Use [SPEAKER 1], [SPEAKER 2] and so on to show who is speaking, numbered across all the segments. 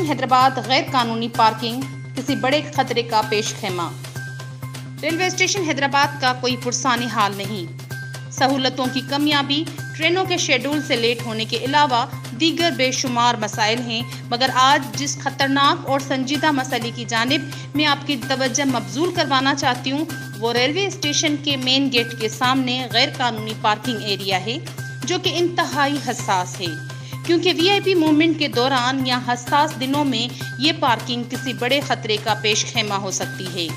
[SPEAKER 1] हैदराबाद गैर कानूनी पार्किंग किसी बड़े खतरे का पेश खेमा। रेलवे स्टेशन हैदराबाद का कोई पुरसानी हाल नहीं। सहूलतों की कमियां, ट्रेनों के शेड्यूल से लेट होने के अलावा दीगर बेशुमार मसाइल हैं, मगर आज जिस खतरनाक और संजीदा मसले की जानिब मैं आपकी तवज्जो मबजूल करवाना चाहती हूँ वो रेलवे स्टेशन के मेन गेट के सामने गैर कानूनी पार्किंग एरिया है, जो कि इंतहाई हसास है, क्योंकि वीआईपी मूवमेंट के दौरान या हसास दिनों में ये पार्किंग किसी बड़े खतरे का पेश खेमा हो सकती है,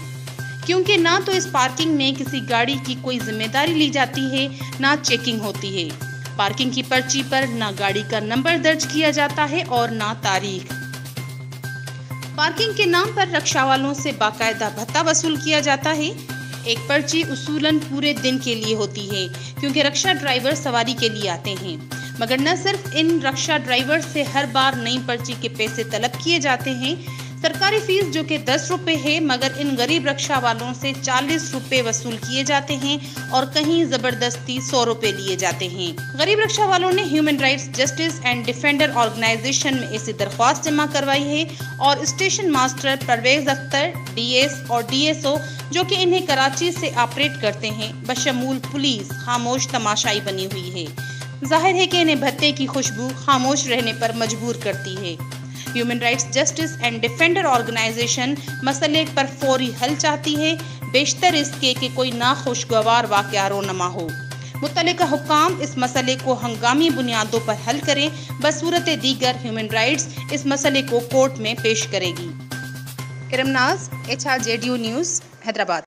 [SPEAKER 1] क्योंकि ना तो इस पार्किंग में किसी गाड़ी की कोई जिम्मेदारी ली जाती है, ना चेकिंग होती है। पार्किंग की पर्ची पर ना गाड़ी का नंबर दर्ज किया जाता है और ना तारीख। पार्किंग के नाम पर रिक्शा वालों से बाकायदा भत्ता वसूल किया जाता है। एक पर्ची उसूलन पूरे दिन के लिए होती है, क्योंकि रिक्शा ड्राइवर सवारी के लिए आते हैं, मगर न सिर्फ इन रिक्शा ड्राइवर से हर बार नई पर्ची के पैसे तलब किए जाते हैं। सरकारी फीस जो कि 10 रुपए है, मगर इन गरीब रिक्शा वालों से 40 रुपए वसूल किए जाते हैं और कहीं जबरदस्ती 100 रुपए लिए जाते हैं। गरीब रिक्शा वालों ने human rights justice and defender organisation में ऐसी दरख्वास्त जमा करवाई है और station master Pervez Akhtar, DS और डीएसओ जो कि इन्हें कराची से ऑपरेट करते हैं, बशमूल पुलिस खामोश तमाशाई बनी हुई है। जाहिर है कि इन्हें भत्ते की खुशबू खामोश रहने पर मजबूर करती है। Human rights justice and defender organisation मसले पर फौरी हल चाहती है, बेशतर इसके कि कोई नाखुशगवार वाक़या रोनमा हो। मुत्तलिका हुक्काम इस मसले को हंगामी बुनियादों पर हल करें, बसूरत दीगर ह्यूमन राइट्स इस मसले को कोर्ट में पेश करेगी। इरमनाज, HRJDU न्यूज़, हैदराबाद।